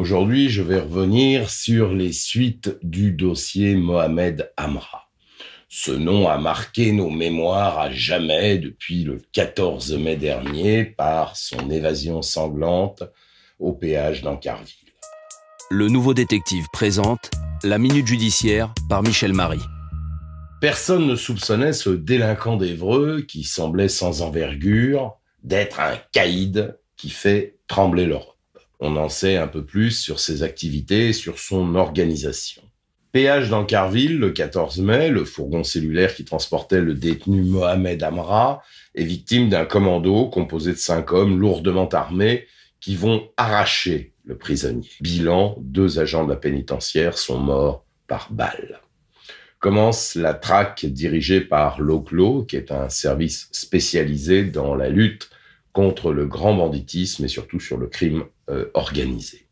Aujourd'hui, je vais revenir sur les suites du dossier Mohamed Amra. Ce nom a marqué nos mémoires à jamais depuis le 14 mai dernier par son évasion sanglante au péage d'Ancarville. Le Nouveau Détective présente La Minute Judiciaire par Michel Marie. Personne ne soupçonnait ce délinquant d'Évreux qui semblait sans envergure d'être un caïd qui fait trembler l'Europe. On en sait un peu plus sur ses activités et sur son organisation. Péage d'Ancarville, le 14 mai, le fourgon cellulaire qui transportait le détenu Mohamed Amra est victime d'un commando composé de 5 hommes lourdement armés qui vont arracher le prisonnier. Bilan, 2 agents de la pénitentiaire sont morts par balle. Commence la traque dirigée par l'OCLO, qui est un service spécialisé dans la lutte contre le grand banditisme et surtout sur le crime organisé.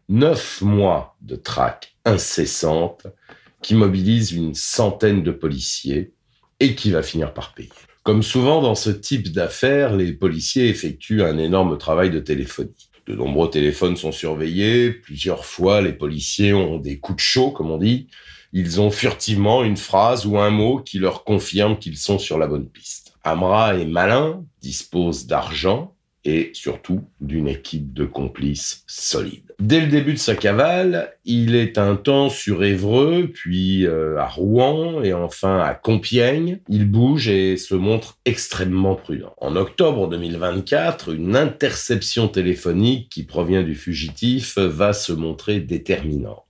9 mois de traque incessante qui mobilise une centaine de policiers et qui va finir par payer. Comme souvent dans ce type d'affaires, les policiers effectuent un énorme travail de téléphonie. De nombreux téléphones sont surveillés, plusieurs fois les policiers ont des coups de chaud, comme on dit. Ils ont furtivement une phrase ou un mot qui leur confirme qu'ils sont sur la bonne piste. Amra est malin, dispose d'argent et surtout d'une équipe de complices solide. Dès le début de sa cavale, il est un temps sur Évreux, puis à Rouen et enfin à Compiègne. Il bouge et se montre extrêmement prudent. En octobre 2024, une interception téléphonique qui provient du fugitif va se montrer déterminante.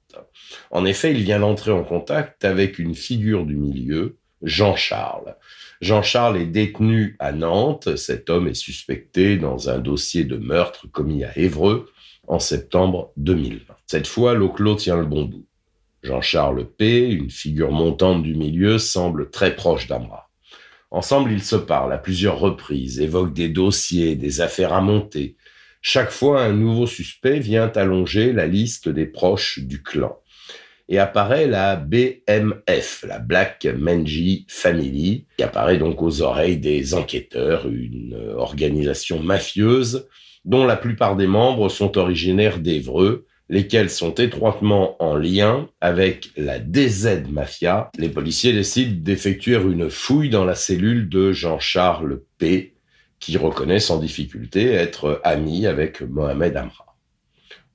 En effet, il vient d'entrer en contact avec une figure du milieu, Jean-Charles. Jean-Charles est détenu à Nantes. Cet homme est suspecté dans un dossier de meurtre commis à Évreux en septembre 2020. Cette fois, l'OCLO tient le bon bout. Jean-Charles P., une figure montante du milieu, semble très proche d'Amra. Ensemble, ils se parlent à plusieurs reprises, évoquent des dossiers, des affaires à monter. Chaque fois, un nouveau suspect vient allonger la liste des proches du clan. Et apparaît la BMF, la Black Menji Family, qui apparaît donc aux oreilles des enquêteurs, une organisation mafieuse dont la plupart des membres sont originaires d'Évreux, lesquels sont étroitement en lien avec la DZ Mafia. Les policiers décident d'effectuer une fouille dans la cellule de Jean-Charles P., qui reconnaît sans difficulté être ami avec Mohamed Amra.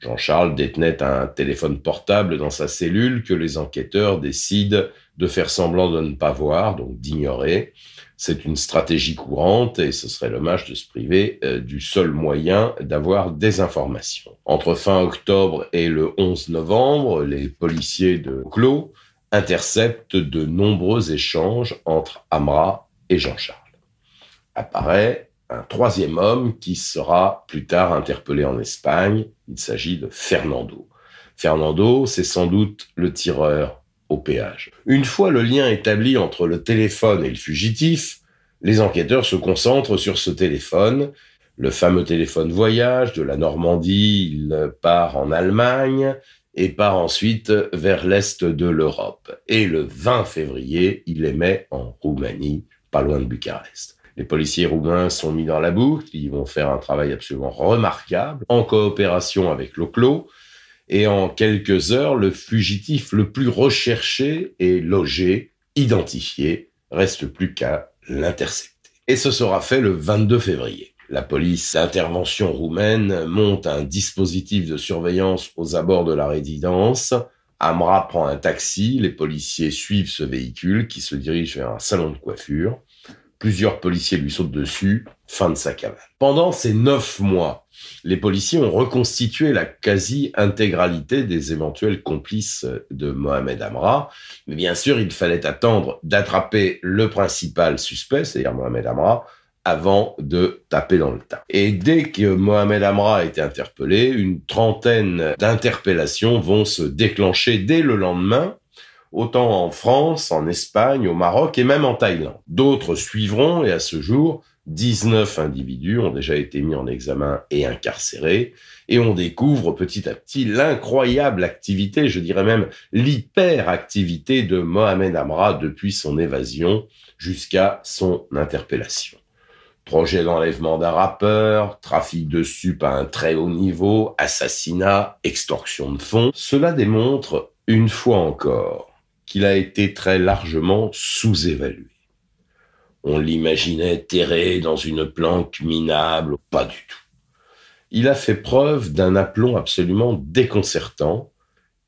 Jean-Charles détenait un téléphone portable dans sa cellule que les enquêteurs décident de faire semblant de ne pas voir, donc d'ignorer. C'est une stratégie courante et ce serait dommage de se priver du seul moyen d'avoir des informations. Entre fin octobre et le 11 novembre, les policiers de Clos interceptent de nombreux échanges entre Amra et Jean-Charles. Apparaît un 3e homme qui sera plus tard interpellé en Espagne. Il s'agit de Fernando. Fernando, c'est sans doute le tireur au péage. Une fois le lien établi entre le téléphone et le fugitif, les enquêteurs se concentrent sur ce téléphone. Le fameux téléphone voyage de la Normandie, il part en Allemagne et part ensuite vers l'est de l'Europe. Et le 20 février, il émet en Roumanie, pas loin de Bucarest. Les policiers roumains sont mis dans la boucle, ils vont faire un travail absolument remarquable, en coopération avec l'OCLO, et en quelques heures, le fugitif le plus recherché est logé, identifié, reste plus qu'à l'intercepter. Et ce sera fait le 22 février. La police d'intervention roumaine monte un dispositif de surveillance aux abords de la résidence. Amra prend un taxi, les policiers suivent ce véhicule qui se dirige vers un salon de coiffure. Plusieurs policiers lui sautent dessus, fin de sa cavale. Pendant ces 9 mois, les policiers ont reconstitué la quasi-intégralité des éventuels complices de Mohamed Amra. Mais bien sûr, il fallait attendre d'attraper le principal suspect, c'est-à-dire Mohamed Amra, avant de taper dans le tas. Et dès que Mohamed Amra a été interpellé, une trentaine d'interpellations vont se déclencher dès le lendemain, autant en France, en Espagne, au Maroc et même en Thaïlande. D'autres suivront et à ce jour, 19 individus ont déjà été mis en examen et incarcérés et on découvre petit à petit l'incroyable activité, je dirais même l'hyperactivité de Mohamed Amra depuis son évasion jusqu'à son interpellation. Projet d'enlèvement d'un rappeur, trafic de stup à un très haut niveau, assassinat, extorsion de fonds. Cela démontre, une fois encore, qu'il a été très largement sous-évalué. On l'imaginait terré dans une planque minable, pas du tout. Il a fait preuve d'un aplomb absolument déconcertant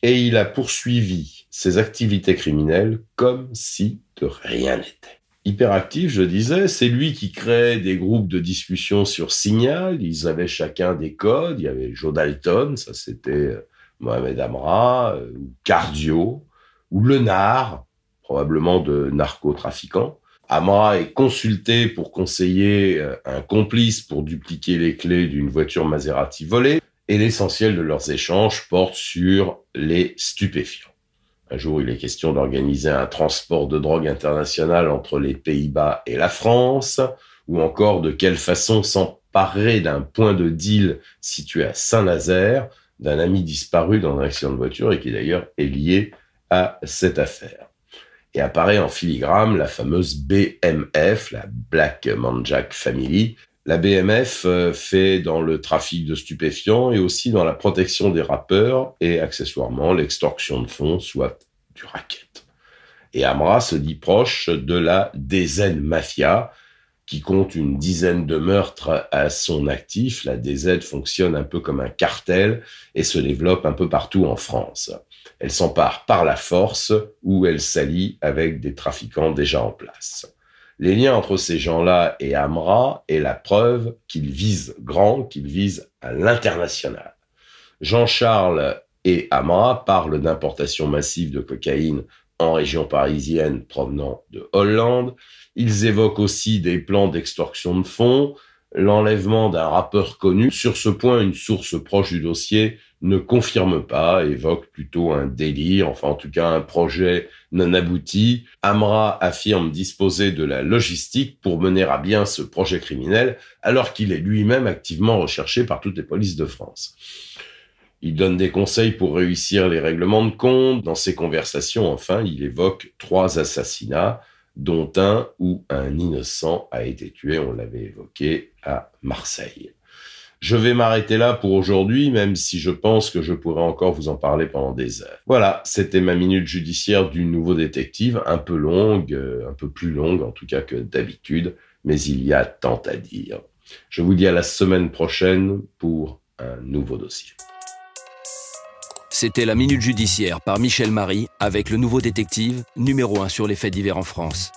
et il a poursuivi ses activités criminelles comme si de rien n'était. Hyperactif, je disais, c'est lui qui crée des groupes de discussion sur Signal. Ils avaient chacun des codes. Il y avait Joe Dalton, ça c'était Mohamed Amra, ou Cardio, ou Lenard, probablement de narcotrafiquants. Amra est consulté pour conseiller un complice pour dupliquer les clés d'une voiture Maserati volée. Et l'essentiel de leurs échanges porte sur les stupéfiants. Un jour, il est question d'organiser un transport de drogue international entre les Pays-Bas et la France, ou encore de quelle façon s'emparer d'un point de deal situé à Saint-Nazaire, d'un ami disparu dans un accident de voiture et qui d'ailleurs est lié à cette affaire. Et apparaît en filigrane la fameuse BMF, la Black Manjack Family. La BMF fait dans le trafic de stupéfiants et aussi dans la protection des rappeurs et accessoirement l'extorsion de fonds, soit du racket. Et Amra se dit proche de la DZ Mafia, qui compte une dizaine de meurtres à son actif. La DZ fonctionne un peu comme un cartel et se développe un peu partout en France. Elle s'empare par la force ou elle s'allie avec des trafiquants déjà en place. Les liens entre ces gens-là et Amra est la preuve qu'ils visent grand, qu'ils visent à l'international. Jean-Charles et Amra parlent d'importation massive de cocaïne en région parisienne provenant de Hollande. Ils évoquent aussi des plans d'extorsion de fonds, l'enlèvement d'un rappeur connu. Sur ce point, une source proche du dossier ne confirme pas, évoque plutôt un délire, enfin en tout cas un projet non abouti. Amra affirme disposer de la logistique pour mener à bien ce projet criminel, alors qu'il est lui-même activement recherché par toutes les polices de France. Il donne des conseils pour réussir les règlements de compte. Dans ses conversations, enfin, il évoque 3 assassinats, dont un où un innocent a été tué, on l'avait évoqué, à Marseille. Je vais m'arrêter là pour aujourd'hui, même si je pense que je pourrais encore vous en parler pendant des heures. Voilà, c'était ma minute judiciaire du nouveau détective, un peu longue, un peu plus longue en tout cas que d'habitude, mais il y a tant à dire. Je vous dis à la semaine prochaine pour un nouveau dossier. C'était la minute judiciaire par Michel Marie avec le nouveau détective, numéro 1 sur les faits divers en France.